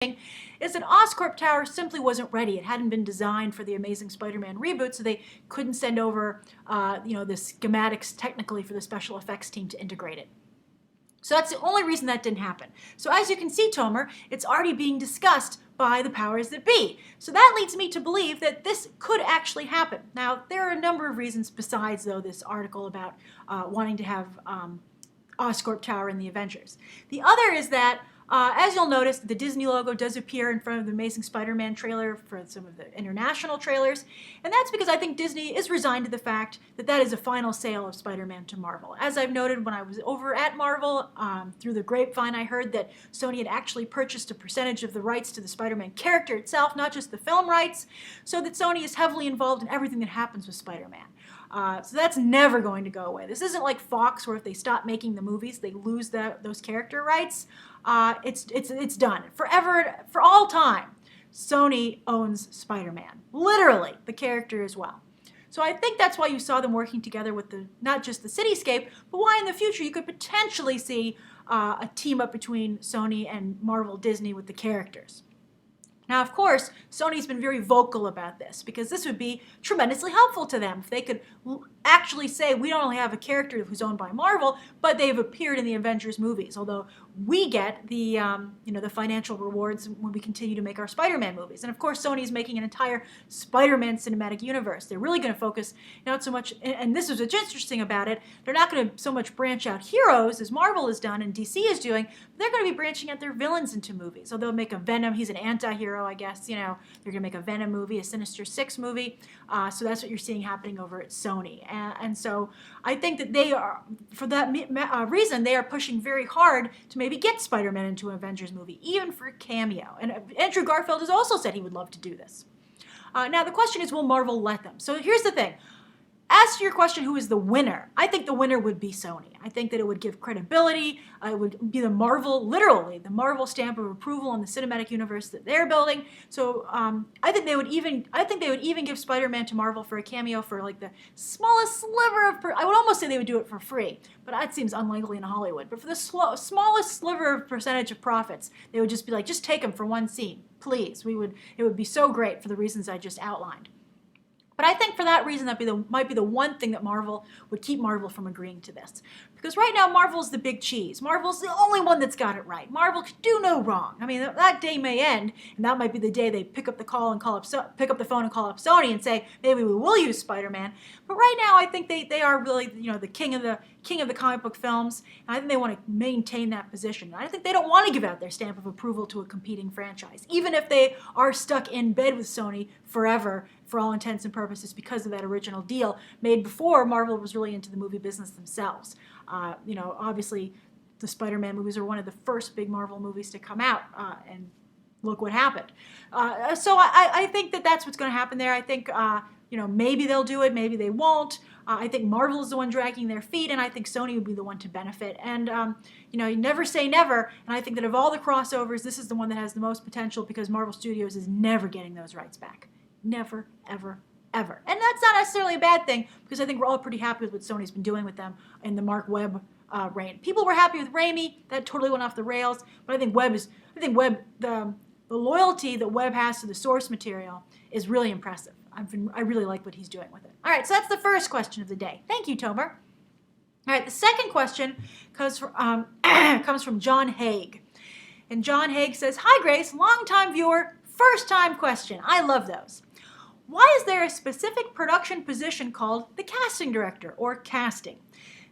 is that Oscorp Tower simply wasn't ready. It hadn't been designed for the Amazing Spider-Man reboot, so they couldn't send over, the schematics technically for the special effects team to integrate it. So that's the only reason that didn't happen. So as you can see, Tomer, it's already being discussed by the powers that be. So that leads me to believe that this could actually happen. Now, there are a number of reasons besides, though, this article about wanting to have Oscorp Tower in the Avengers. The other is that as you'll notice, the Disney logo does appear in front of the Amazing Spider-Man trailer for some of the international trailers, and that's because I think Disney is resigned to the fact that that is a final sale of Spider-Man to Marvel. As I've noted when I was over at Marvel, through the grapevine I heard that Sony had actually purchased a percentage of the rights to the Spider-Man character itself, not just the film rights, so that Sony is heavily involved in everything that happens with Spider-Man. So that's never going to go away. This isn't like Fox, where if they stop making the movies, they lose those character rights. It's done forever, for all time. Sony owns Spider-Man, literally the character as well. So I think that's why you saw them working together with not just the cityscape, but why in the future you could potentially see a team up between Sony and Marvel Disney with the characters. Now, of course, Sony's been very vocal about this because this would be tremendously helpful to them if they could actually say, we don't only have a character who's owned by Marvel, but they've appeared in the Avengers movies, although we get the financial rewards when we continue to make our Spider-Man movies. And of course, Sony's making an entire Spider-Man cinematic universe. They're really going to focus not so much, and this is what's interesting about it, they're not going to so much branch out heroes as Marvel has done and DC is doing, but they're going to be branching out their villains into movies. So they'll make a Venom, he's an anti-hero, I guess, they're going to make a Venom movie, a Sinister Six movie. So that's what you're seeing happening over at Sony. And so I think that they are, for that reason, they are pushing very hard to maybe get Spider-Man into an Avengers movie, even for a cameo. And Andrew Garfield has also said he would love to do this. Now the question is, will Marvel let them? So here's the thing. As to your question, who is the winner? I think the winner would be Sony. I think that it would give credibility. It would be the Marvel, literally, the Marvel stamp of approval on the cinematic universe that they're building. So I think they would even give Spider-Man to Marvel for a cameo for like the smallest sliver of. I would almost say they would do it for free, but that seems unlikely in Hollywood. But for the smallest sliver of percentage of profits, they would just be like, just take them for one scene, please. It would be so great for the reasons I just outlined. But I think for that reason, that might be the one thing that Marvel would keep Marvel from agreeing to this. Because right now, Marvel's the big cheese. Marvel's the only one that's got it right. Marvel can do no wrong. I mean, that day may end, and that might be the day they pick up the phone and call up Sony and say, maybe we will use Spider-Man. But right now, I think they are really, the king of the comic book films, and I think they want to maintain that position. I think they don't want to give out their stamp of approval to a competing franchise, even if they are stuck in bed with Sony forever, for all intents and purposes, because of that original deal made before Marvel was really into the movie business themselves. Obviously, the Spider-Man movies are one of the first big Marvel movies to come out, and look what happened. So I think that that's what's going to happen there. I think, maybe they'll do it, maybe they won't. I think Marvel is the one dragging their feet, and I think Sony would be the one to benefit. And, you never say never, and I think that of all the crossovers, this is the one that has the most potential because Marvel Studios is never getting those rights back. Never, ever, ever. And that's not necessarily a bad thing because I think we're all pretty happy with what Sony's been doing with them in the Mark Webb reign. People were happy with Raimi. That totally went off the rails. But I think the loyalty that Webb has to the source material is really impressive. I really like what he's doing with it. All right, so that's the first question of the day. Thank you, Tomer. All right, the second question comes from John Haig. And John Haig says, "Hi, Grace, longtime viewer, first-time question." I love those. Why is there a specific production position called the casting director, or casting?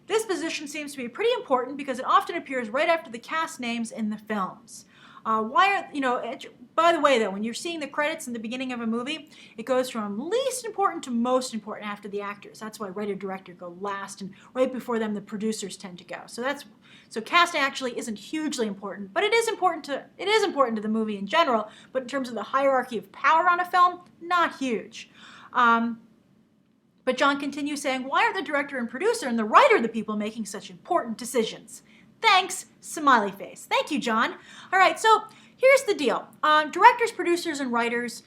This position seems to be pretty important because it often appears right after the cast names in the films. By the way, though, when you're seeing the credits in the beginning of a movie, it goes from least important to most important after the actors. That's why writer-director go last, and right before them, the producers tend to go. So casting actually isn't hugely important, but it is important to the movie in general, but in terms of the hierarchy of power on a film, not huge. But John continues saying, why are the director and producer and the writer the people making such important decisions? Thanks, smiley face. Thank you, John. All right, so here's the deal. Directors, producers, and writers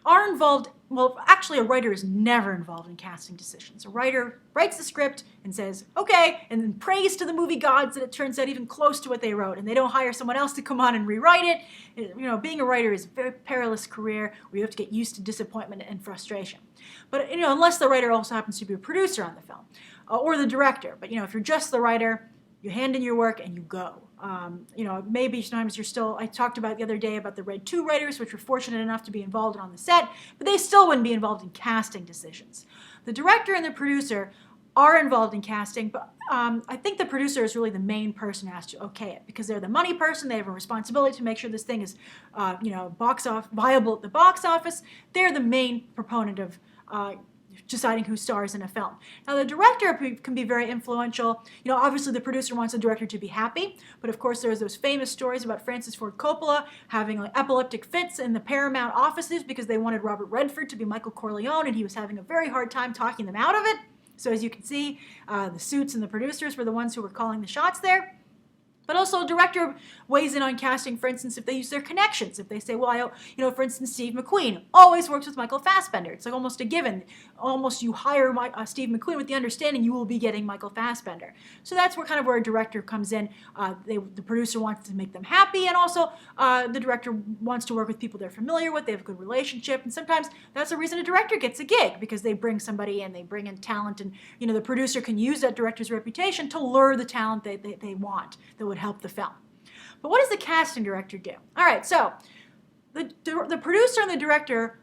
are involved. Well, actually, a writer is never involved in casting decisions. A writer writes the script and says, okay, and then prays to the movie gods that it turns out even close to what they wrote, and they don't hire someone else to come on and rewrite it. Being a writer is a very perilous career where you have to get used to disappointment and frustration. But, unless the writer also happens to be a producer on the film, or the director. But, if you're just the writer, you hand in your work and you go. Maybe sometimes you're still, I talked about the other day about the Red 2 writers, which were fortunate enough to be involved on the set, but they still wouldn't be involved in casting decisions. The director and the producer are involved in casting, but I think the producer is really the main person who has to okay it, because they're the money person. They have a responsibility to make sure this thing is, viable at the box office. They're the main proponent of deciding who stars in a film. Now, the director can be very influential. Obviously the producer wants the director to be happy, but of course there's those famous stories about Francis Ford Coppola having epileptic fits in the Paramount offices because they wanted Robert Redford to be Michael Corleone, and he was having a very hard time talking them out of it. So as you can see, the suits and the producers were the ones who were calling the shots there. But also, a director weighs in on casting, for instance, if they use their connections. If they say, well, for instance, Steve McQueen always works with Michael Fassbender. It's like almost a given. Almost you hire Steve McQueen with the understanding you will be getting Michael Fassbender. So that's where a director comes in. The producer wants to make them happy, and also the director wants to work with people they're familiar with. They have a good relationship, and sometimes that's the reason a director gets a gig, because they bring somebody in, they bring in talent, and the producer can use that director's reputation to lure the talent they want that would help the film. But what does the casting director do? All right, so the producer and the director,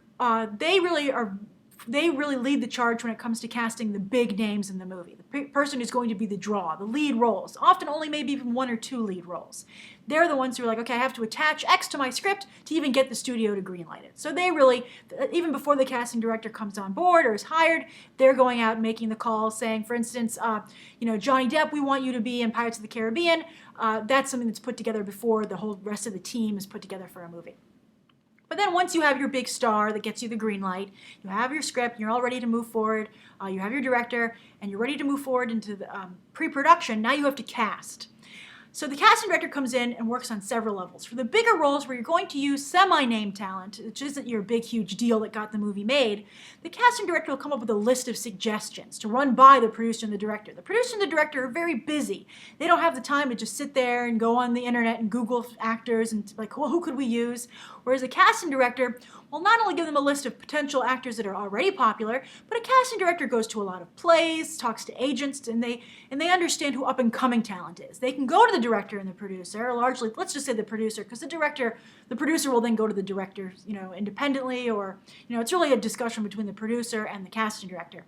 they really lead the charge when it comes to casting the big names in the movie. The person who's going to be the draw, the lead roles, often only maybe even 1 or 2 lead roles. They're the ones who are like, okay, I have to attach X to my script to even get the studio to greenlight it. So they really, even before the casting director comes on board or is hired, they're going out and making the calls, saying, for instance, Johnny Depp, we want you to be in Pirates of the Caribbean. That's something that's put together before the whole rest of the team is put together for a movie. But then once you have your big star that gets you the green light, you have your script, you're all ready to move forward, you have your director, and you're ready to move forward into the pre-production, now you have to cast. So the casting director comes in and works on several levels. For the bigger roles where you're going to use semi-name talent, which isn't your big, huge deal that got the movie made, the casting director will come up with a list of suggestions to run by the producer and the director. The producer and the director are very busy. They don't have the time to just sit there and go on the internet and Google actors and like, well, who could we use? Whereas a casting director will not only give them a list of potential actors that are already popular, but a casting director goes to a lot of plays, talks to agents, and they understand who up-and-coming talent is. They can go to the director and the producer, or largely, let's just say the producer, because the producer will then go to the director, independently, or, it's really a discussion between the producer and the casting director.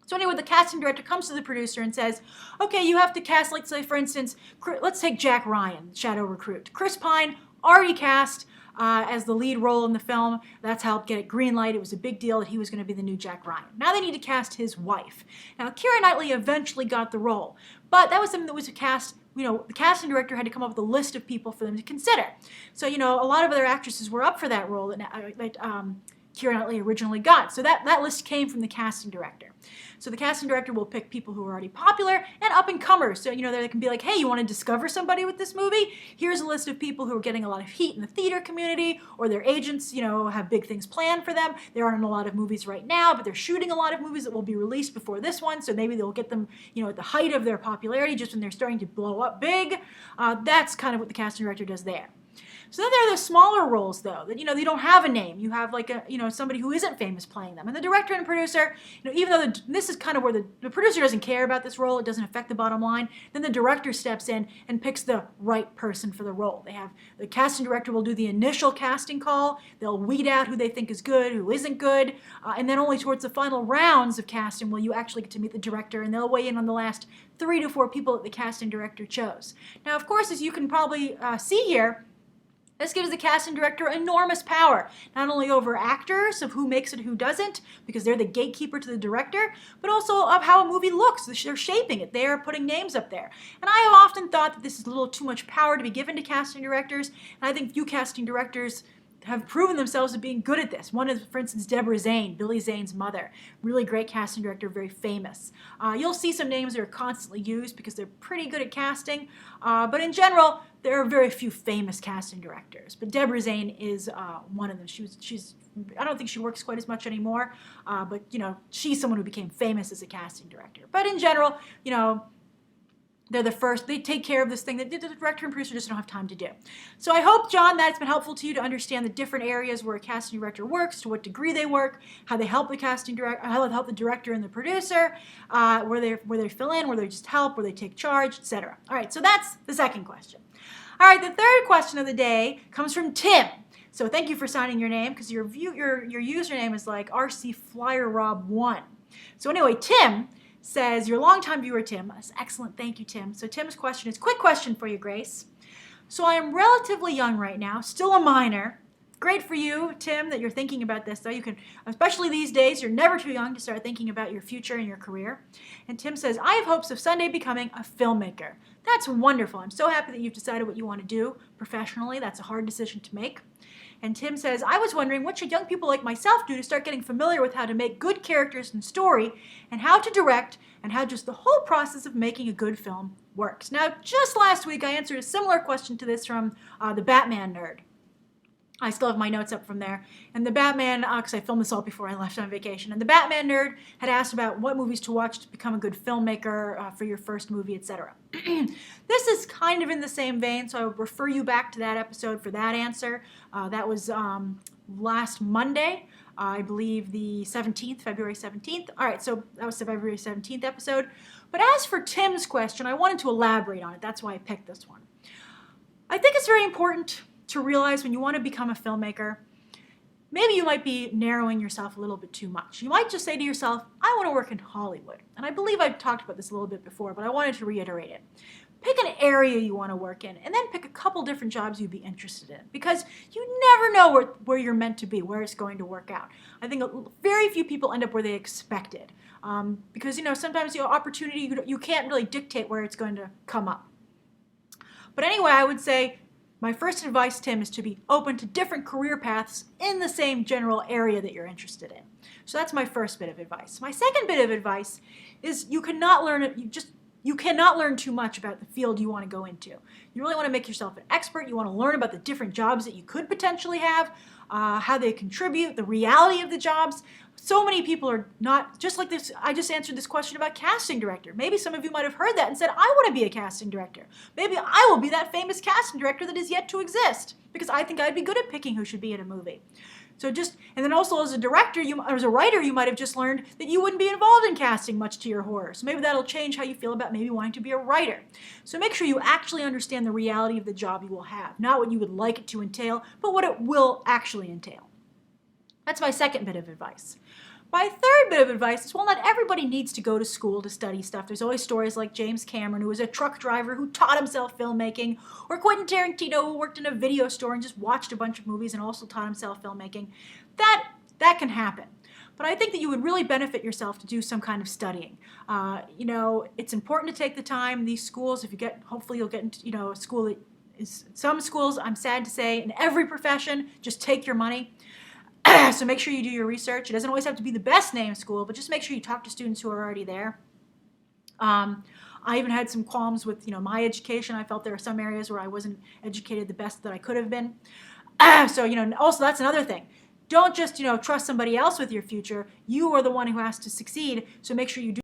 So anyway, the casting director comes to the producer and says, okay, you have to cast, let's say, for instance, let's take Jack Ryan, Shadow Recruit. Chris Pine, already cast as the lead role in the film. That's helped get it green light. It was a big deal that he was going to be the new Jack Ryan. Now they need to cast his wife. Now, Keira Knightley eventually got the role, but that was something that was cast. The casting director had to come up with a list of people for them to consider. So, a lot of other actresses were up for that role that Keira Knightley originally got. So that list came from the casting director. So the casting director will pick people who are already popular and up-and-comers. So, they can be like, hey, you want to discover somebody with this movie? Here's a list of people who are getting a lot of heat in the theater community, or their agents, have big things planned for them. They aren't in a lot of movies right now, but they're shooting a lot of movies that will be released before this one, so maybe they'll get them, at the height of their popularity, just when they're starting to blow up big. That's kind of what the casting director does there. So then there are the smaller roles, though, that, they don't have a name. You have, like, somebody who isn't famous playing them. And the director and producer, even though this is kind of where the producer doesn't care about this role, it doesn't affect the bottom line, then the director steps in and picks the right person for the role. The casting director will do the initial casting call. They'll weed out who they think is good, who isn't good, and then only towards the final rounds of casting will you actually get to meet the director, and they'll weigh in on the last 3 to 4 people that the casting director chose. Now, of course, as you can probably see here, this gives the casting director enormous power, not only over actors, of who makes it, who doesn't, because they're the gatekeeper to the director, but also of how a movie looks. They're shaping it. They're putting names up there. And I have often thought that this is a little too much power to be given to casting directors, and I think few casting directors have proven themselves as being good at this. One is, for instance, Deborah Zane, Billy Zane's mother. Really great casting director, very famous. You'll see some names that are constantly used because they're pretty good at casting. But in general, there are very few famous casting directors. But Deborah Zane is one of them. She's I don't think she works quite as much anymore, but she's someone who became famous as a casting director. But in general, they're the first. They take care of this thing that the director and producer just don't have time to do. So I hope, John, that's been helpful to you to understand the different areas where a casting director works, to what degree they work, how they help the casting director, how they help the director and the producer, where they fill in, where they just help, where they take charge, etc. All right, so that's the second question. All right, the third question of the day comes from Tim. So thank you for signing your name, because your username is like RCFlyerRob1. So anyway, Tim says, your longtime viewer, Tim. That's excellent. Thank you, Tim. So Tim's question is, quick question for you, Grace. So I am relatively young right now, still a minor. Great for you, Tim, that you're thinking about this, though. You can, especially these days, you're never too young to start thinking about your future and your career. And Tim says, I have hopes of someday becoming a filmmaker. That's wonderful. I'm so happy that you've decided what you want to do professionally. That's a hard decision to make. And Tim says, I was wondering, what should young people like myself do to start getting familiar with how to make good characters and story, and how to direct, and how just the whole process of making a good film works? Now, just last week, I answered a similar question to this from the Batman nerd. I still have my notes up from there. And the Batman, because I filmed this all before I left on vacation, and the Batman nerd had asked about what movies to watch to become a good filmmaker for your first movie, etc. This is kind of in the same vein, so I would refer you back to that episode for that answer. That was last Monday, I believe the 17th, February 17th. All right, so that was the February 17th episode. But as for Tim's question, I wanted to elaborate on it. That's why I picked this one. I think it's very important to realize when you want to become a filmmaker, maybe you might be narrowing yourself a little bit too much. You might just say to yourself, I want to work in Hollywood. And I believe I've talked about this a little bit before, but I wanted to reiterate it. Pick an area you want to work in, and then pick a couple different jobs you'd be interested in, because you never know where you're meant to be, where it's going to work out. I think very few people end up where they expected, because sometimes opportunity, you can't really dictate where it's going to come up. But anyway, I would say my first advice, Tim, is to be open to different career paths in the same general area that you're interested in. So that's my first bit of advice. My second bit of advice is you cannot learn too much about the field you want to go into. You really want to make yourself an expert. You want to learn about the different jobs that you could potentially have, how they contribute, the reality of the jobs. So many people are not, just like this, I just answered this question about casting director. Maybe some of you might have heard that and said, I want to be a casting director. Maybe I will be that famous casting director that is yet to exist, because I think I'd be good at picking who should be in a movie. So and then also as a director, or as a writer, you might have just learned that you wouldn't be involved in casting, much to your horror. So maybe that'll change how you feel about maybe wanting to be a writer. So make sure you actually understand the reality of the job you will have. Not what you would like it to entail, but what it will actually entail. That's my second bit of advice. My third bit of advice is, well, not everybody needs to go to school to study stuff. There's always stories like James Cameron, who was a truck driver who taught himself filmmaking, or Quentin Tarantino, who worked in a video store and just watched a bunch of movies and also taught himself filmmaking. That can happen. But I think that you would really benefit yourself to do some kind of studying. It's important to take the time. These schools, hopefully you'll get into, a school that is, some schools, I'm sad to say, in every profession, just take your money. So make sure you do your research. It doesn't always have to be the best name school, but just make sure you talk to students who are already there. I even had some qualms with, my education. I felt there were some areas where I wasn't educated the best that I could have been. So, also that's another thing. Don't just, trust somebody else with your future. You are the one who has to succeed. So make sure you do